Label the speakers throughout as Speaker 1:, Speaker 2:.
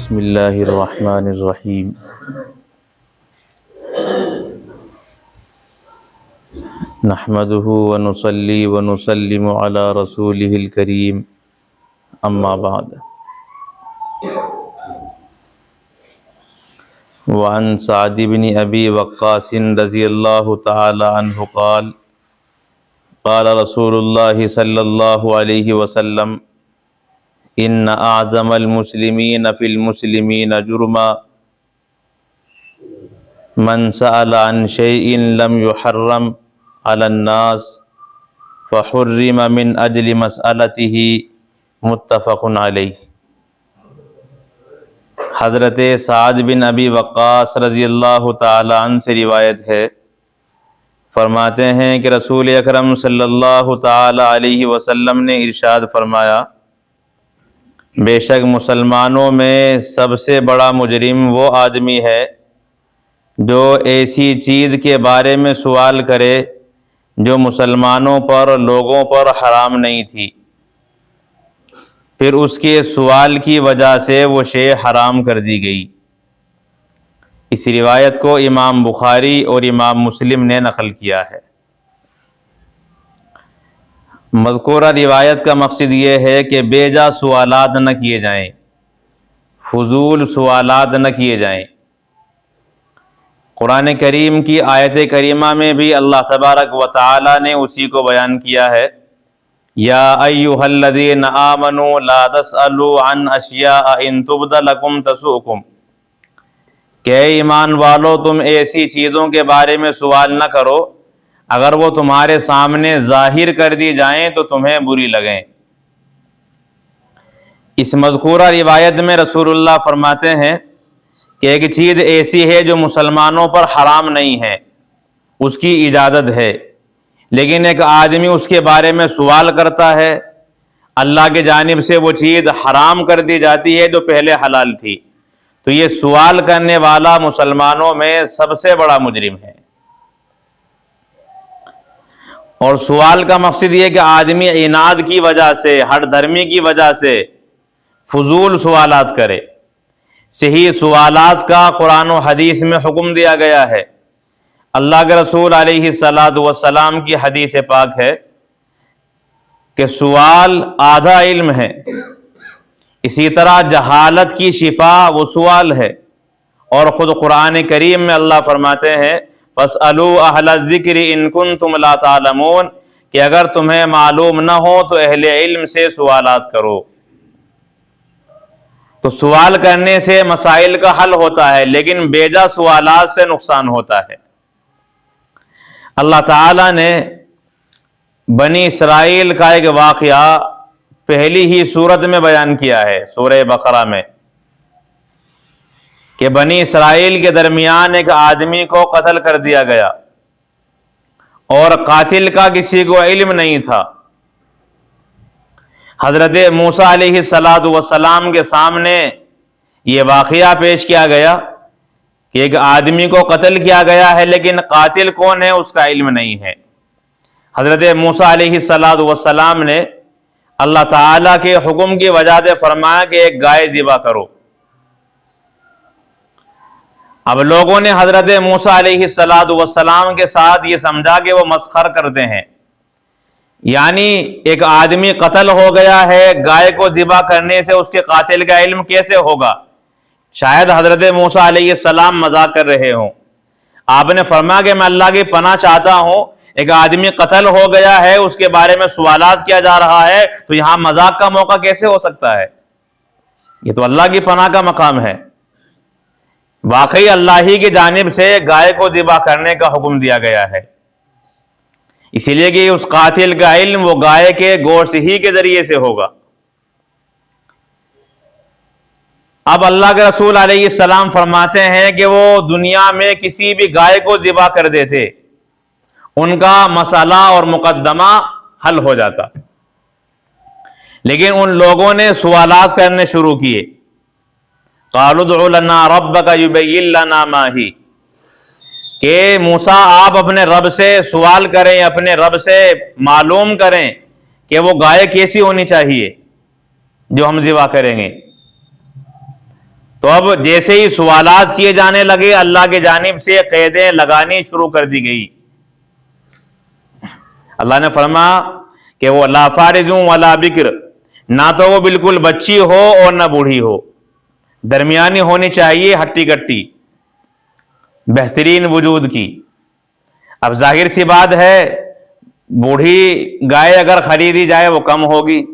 Speaker 1: بسم اللہ الرحمن الرحیم۔ نحمده ونصلی ونسلم علی رسولہ الکریم، اما بعد۔ وعن سعد بن ابی وقاص رضی اللہ تعالی عنہ قال قال رسول اللہ صلی اللہ علیہ وسلم ان اعظم المسلمین فی المسلمین جرما من سأل عن شیء لم يحرم علی الناس فحرم من اجل مسألته، متفق علیہ۔ حضرت سعد بن ابی وقاص رضی اللہ تعالی عنہ سے روایت ہے، فرماتے ہیں کہ رسول اکرم صلی اللہ تعالی علیہ وسلم نے ارشاد فرمایا، بے شک مسلمانوں میں سب سے بڑا مجرم وہ آدمی ہے جو ایسی چیز کے بارے میں سوال کرے جو مسلمانوں پر لوگوں پر حرام نہیں تھی، پھر اس کے سوال کی وجہ سے وہ شے حرام کر دی گئی۔ اس روایت کو امام بخاری اور امام مسلم نے نقل کیا ہے۔ مذکورہ روایت کا مقصد یہ ہے کہ بے جا سوالات نہ کیے جائیں، فضول سوالات نہ کیے جائیں۔ قرآن کریم کی آیت کریمہ میں بھی اللہ تبارک و تعالی نے اسی کو بیان کیا ہے، یا ایھا الذین آمنوا لا تسألوا عن اشیاء ان تبد لکم تسؤکم، کہ اے ایمان والو تم ایسی چیزوں کے بارے میں سوال نہ کرو اگر وہ تمہارے سامنے ظاہر کر دی جائیں تو تمہیں بری لگیں۔ اس مذکورہ روایت میں رسول اللہ فرماتے ہیں کہ ایک چیز ایسی ہے جو مسلمانوں پر حرام نہیں ہے، اس کی اجازت ہے، لیکن ایک آدمی اس کے بارے میں سوال کرتا ہے، اللہ کی جانب سے وہ چیز حرام کر دی جاتی ہے جو پہلے حلال تھی، تو یہ سوال کرنے والا مسلمانوں میں سب سے بڑا مجرم ہے۔ اور سوال کا مقصد یہ کہ آدمی عناد کی وجہ سے، ہٹ دھرمی کی وجہ سے فضول سوالات کرے۔ صحیح سوالات کا قرآن و حدیث میں حکم دیا گیا ہے۔ اللہ کے رسول علیہ السلام کی حدیث پاک ہے کہ سوال آدھا علم ہے، اسی طرح جہالت کی شفا وہ سوال ہے، اور خود قرآن کریم میں اللہ فرماتے ہیں فَاسْأَلُوا أَهْلَ الذِّكْرِ إِن كُنتُمْ لَا تَعْلَمُونَ، کہ اگر تمہیں معلوم نہ ہو تو اہل علم سے سوالات کرو۔ تو سوال کرنے سے مسائل کا حل ہوتا ہے، لیکن بیجا سوالات سے نقصان ہوتا ہے۔ اللہ تعالیٰ نے بنی اسرائیل کا ایک واقعہ پہلی ہی سورت میں بیان کیا ہے، سورہ بقرہ میں، کہ بنی اسرائیل کے درمیان ایک آدمی کو قتل کر دیا گیا اور قاتل کا کسی کو علم نہیں تھا۔ حضرت موسیٰ علیہ السلام کے سامنے یہ واقعہ پیش کیا گیا کہ ایک آدمی کو قتل کیا گیا ہے، لیکن قاتل کون ہے اس کا علم نہیں ہے۔ حضرت موسیٰ علیہ السلام نے اللہ تعالیٰ کے حکم کی وجہ سے فرمایا کہ ایک گائے ذبح کرو۔ اب لوگوں نے حضرت موسیٰ علیہ السلام کے ساتھ یہ سمجھا کہ وہ مسخر کرتے ہیں، یعنی ایک آدمی قتل ہو گیا ہے، گائے کو ذبح کرنے سے اس کے قاتل کا علم کیسے ہوگا؟ شاید حضرت موسیٰ علیہ السلام مذاق کر رہے ہوں۔ آپ نے فرمایا کہ میں اللہ کی پناہ چاہتا ہوں، ایک آدمی قتل ہو گیا ہے، اس کے بارے میں سوالات کیا جا رہا ہے، تو یہاں مذاق کا موقع کیسے ہو سکتا ہے؟ یہ تو اللہ کی پناہ کا مقام ہے۔ واقعی اللہ ہی کی جانب سے گائے کو ذبح کرنے کا حکم دیا گیا ہے، اسی لیے کہ اس قاتل کا علم وہ گائے کے گوشت ہی کے ذریعے سے ہوگا۔ اب اللہ کے رسول علیہ السلام فرماتے ہیں کہ وہ دنیا میں کسی بھی گائے کو ذبح کر دیتے، ان کا مسئلہ اور مقدمہ حل ہو جاتا، لیکن ان لوگوں نے سوالات کرنے شروع کیے۔ قالوا ادع لنا ربک یبین لنا ما ہی، کہ موسیٰ آپ اپنے رب سے سوال کریں، اپنے رب سے معلوم کریں کہ وہ گائے کیسی ہونی چاہیے جو ہم ذبح کریں گے۔ تو اب جیسے ہی سوالات کیے جانے لگے اللہ کی جانب سے قیدیں لگانی شروع کر دی گئی. اللہ نے فرمایا کہ وہ لا فارض ولا بکر، نہ تو وہ بالکل بچی ہو اور نہ بوڑھی ہو، درمیانی ہونی چاہیے، ہٹی کٹی، بہترین وجود کی. اب ظاہر سی بات ہے بوڑھی گائے اگر خریدی جائے وہ کم ہوگی،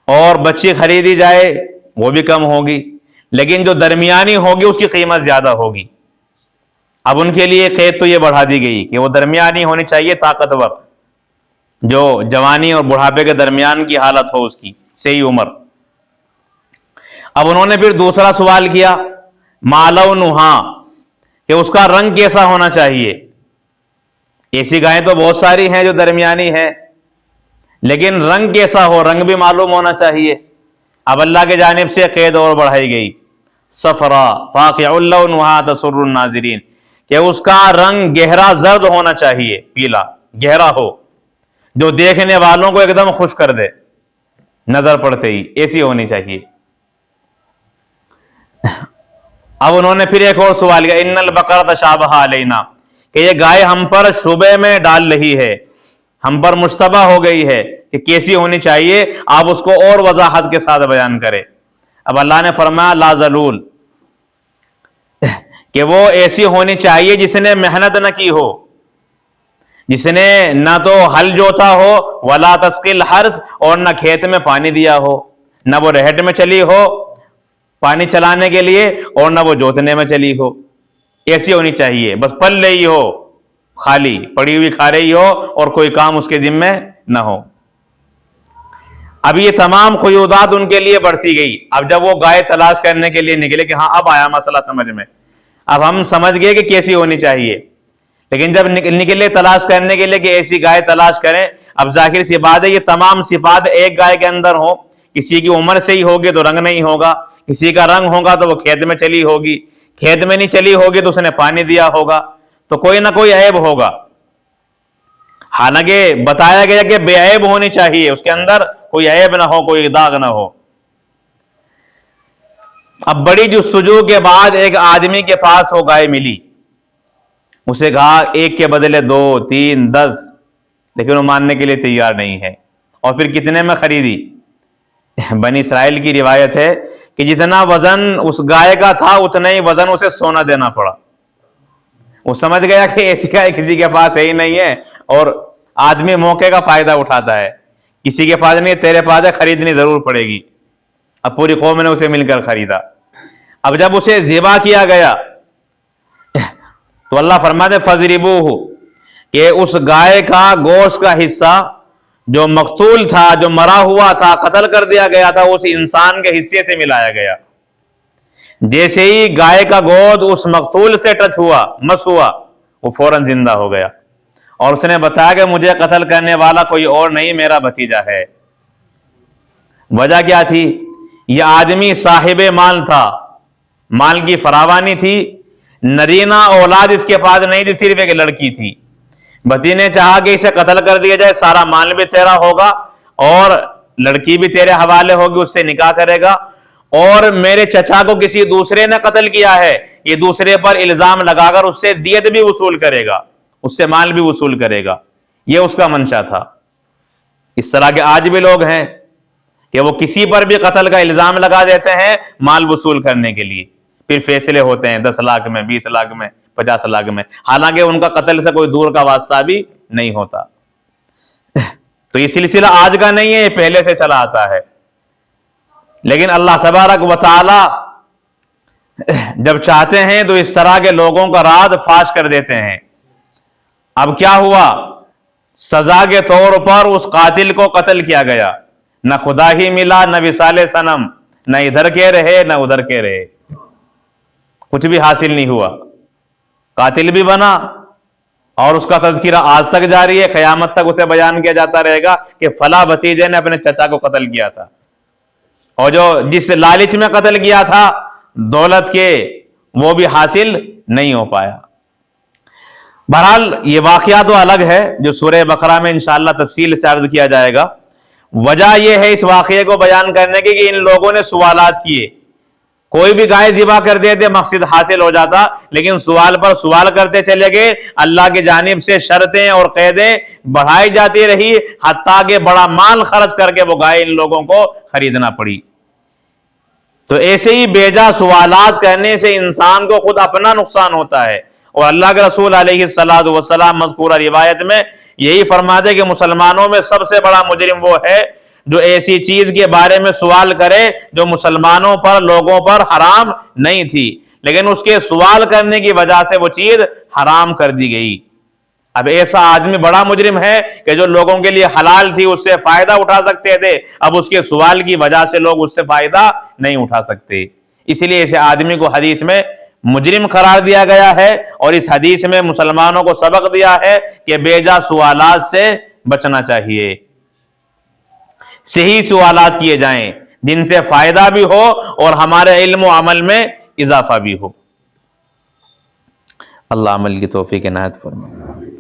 Speaker 1: اور بچی خریدی جائے وہ بھی کم ہوگی، لیکن جو درمیانی ہوگی اس کی قیمت زیادہ ہوگی. اب ان کے لیے قید تو یہ بڑھا دی گئی کہ وہ درمیانی ہونی چاہیے، طاقتور، جو جوانی اور بڑھاپے کے درمیان کی حالت ہو، اس کی صحیح عمر. اب انہوں نے پھر دوسرا سوال کیا ما لونہا، کہ اس کا رنگ کیسا ہونا چاہیے. ایسی گائیں تو بہت ساری ہیں جو درمیانی ہیں، لیکن رنگ کیسا ہو، رنگ بھی معلوم ہونا چاہیے. اب اللہ کی جانب سے قید اور بڑھائی گئی، صفرا فاقع لونہا تسر الناظرین، کہ اس کا رنگ گہرا زرد ہونا چاہیے، پیلا گہرا ہو، جو دیکھنے والوں کو ایک دم خوش کر دے نظر پڑتے ہی، ایسی ہونی چاہیے. اب انہوں نے پھر ایک اور سوال کیا ان البقرۃ تشابہ علینا، کہ یہ گائے ہم پر شبے میں ڈال رہی ہے، ہم پر مشتبہ ہو گئی ہے کہ کیسی ہونی چاہیے، آپ اس کو اور وضاحت کے ساتھ بیان کریں. اب اللہ نے فرمایا لا ذلول، کہ وہ ایسی ہونی چاہیے جس نے محنت نہ کی ہو، جس نے نہ تو ہل جوتا ہو، ولا تسقی الحرث، اور نہ کھیت میں پانی دیا ہو، نہ وہ رہٹ میں چلی ہو پانی چلانے کے لیے، اور نہ وہ جوتنے میں چلی ہو. ایسی ہونی چاہیے، بس پل رہی ہو، خالی پڑی ہوئی کھا رہی ہو، اور کوئی کام اس کے ذمہ نہ ہو. اب یہ تمام قیودات ان کے لیے بڑھتی گئی. اب جب وہ گائے تلاش کرنے کے لیے نکلے کہ ہاں اب آیا مسئلہ سمجھ میں، اب ہم سمجھ گئے کہ کیسی ہونی چاہیے، لیکن جب نکلے تلاش کرنے کے لیے کہ ایسی گائے تلاش کریں، اب ظاہر سی بات ہے یہ تمام صفات ایک گائے کے اندر ہو. کسی کی عمر سے ہی ہوگی تو رنگ نہیں ہوگا، کسی کا رنگ ہوگا تو وہ کھیت میں چلی ہوگی، کھیت میں نہیں چلی ہوگی تو اس نے پانی دیا ہوگا، تو کوئی نہ کوئی عیب ہوگا. حالانکہ بتایا گیا کہ بے عیب ہونی چاہیے، اس کے اندر کوئی عیب نہ ہو، کوئی داغ نہ ہو. اب بڑی جستجو کے بعد ایک آدمی کے پاس وہ گائے ملی، اسے کہا ایک کے بدلے 2 3 10، لیکن وہ ماننے کے لیے تیار نہیں ہے. اور پھر کتنے میں خریدی؟ بنی اسرائیل کی روایت ہے کہ جتنا وزن اس گائے کا تھا اتنا ہی وزن اسے سونا دینا پڑا. وہ سمجھ گیا کہ ایسی گائے کسی کے پاس ہے ہی نہیں ہے، اور آدمی موقع کا فائدہ اٹھاتا ہے. کسی کے پاس نہیں، تیرے پاس ہے، خریدنی ضرور پڑے گی. اب پوری قوم نے اسے مل کر خریدا. اب جب اسے ذبح کیا گیا تو اللہ فرماتے فَضْرِبُوهُ، کہ اس گائے کا گوشت کا حصہ جو مقتول تھا، جو مرا ہوا تھا، قتل کر دیا گیا تھا، اس انسان کے حصے سے ملایا گیا. جیسے ہی گائے کا گوشت اس مقتول سے ٹچ ہوا، مس ہوا، وہ فوراً زندہ ہو گیا. اور اس نے بتایا کہ مجھے قتل کرنے والا کوئی اور نہیں، میرا بھتیجا ہے. وجہ کیا تھی؟ یہ آدمی صاحب مال تھا، مال کی فراوانی تھی، نرینہ اولاد اس کے پاس نہیں تھی، صرف ایک لڑکی تھی. بھتی نے چاہا کہ اسے قتل کر دیا جائے، سارا مال بھی تیرا ہوگا اور لڑکی بھی تیرے حوالے ہوگی، اس سے نکاح کرے گا، اور میرے چچا کو کسی دوسرے نے قتل کیا ہے، یہ دوسرے پر الزام لگا کر اس سے دیت بھی وصول کرے گا، اس سے مال بھی وصول کرے گا. یہ اس کا منشا تھا. اس طرح کے آج بھی لوگ ہیں کہ وہ کسی پر بھی قتل کا الزام لگا دیتے ہیں مال وصول کرنے کے لیے، پھر فیصلے ہوتے ہیں 10 لاکھ میں، 20 لاکھ میں، 50 لاکھ میں، حالانکہ ان کا قتل سے کوئی دور کا واسطہ بھی نہیں ہوتا. تو یہ سلسلہ آج کا نہیں ہے، یہ پہلے سے چلا آتا ہے. لیکن اللہ تبارک و تعالی جب چاہتے ہیں تو اس طرح کے لوگوں کا راز فاش کر دیتے ہیں. اب کیا ہوا؟ سزا کے طور پر اس قاتل کو قتل کیا گیا. نہ خدا ہی ملا، نہ وصال صنم، نہ ادھر کے رہے نہ ادھر کے رہے، کچھ بھی حاصل نہیں ہوا. قاتل بھی بنا اور اس کا تذکرہ آج تک جاری ہے، قیامت تک اسے بیان کیا جاتا رہے گا کہ فلاں بھتیجے نے اپنے چچا کو قتل کیا تھا، اور جو جس لالچ میں قتل کیا تھا دولت کے، وہ بھی حاصل نہیں ہو پایا. بہرحال یہ واقعہ تو الگ ہے جو سورہ بقرہ میں انشاءاللہ تفصیل سے عرض کیا جائے گا. وجہ یہ ہے اس واقعے کو بیان کرنے کی کہ ان لوگوں نے سوالات کیے، کوئی بھی گائے ذبح کر دیتے مقصد حاصل ہو جاتا، لیکن سوال پر سوال کرتے چلے گئے، اللہ کی جانب سے شرطیں اور قیدیں بڑھائی جاتی رہی، حتیٰ کہ بڑا مال خرچ کر کے وہ گائے ان لوگوں کو خریدنا پڑی۔ تو ایسے ہی بیجا سوالات کرنے سے انسان کو خود اپنا نقصان ہوتا ہے، اور اللہ کے رسول علیہ الصلوۃ والسلام مذکورہ روایت میں یہی فرماتے کہ مسلمانوں میں سب سے بڑا مجرم وہ ہے جو ایسی چیز کے بارے میں سوال کرے جو مسلمانوں پر، لوگوں پر حرام نہیں تھی، لیکن اس کے سوال کرنے کی وجہ سے وہ چیز حرام کر دی گئی۔ اب ایسا آدمی بڑا مجرم ہے کہ جو لوگوں کے لیے حلال تھی، اس سے فائدہ اٹھا سکتے تھے، اب اس کے سوال کی وجہ سے لوگ اس سے فائدہ نہیں اٹھا سکتے، اس لیے ایسے آدمی کو حدیث میں مجرم قرار دیا گیا ہے، اور اس حدیث میں مسلمانوں کو سبق دیا ہے کہ بیجا سوالات سے بچنا چاہیے، صحیح سوالات کیے جائیں جن سے فائدہ بھی ہو اور ہمارے علم و عمل میں اضافہ بھی ہو۔ اللہ عمل کی توفیق عنایت فرمائے۔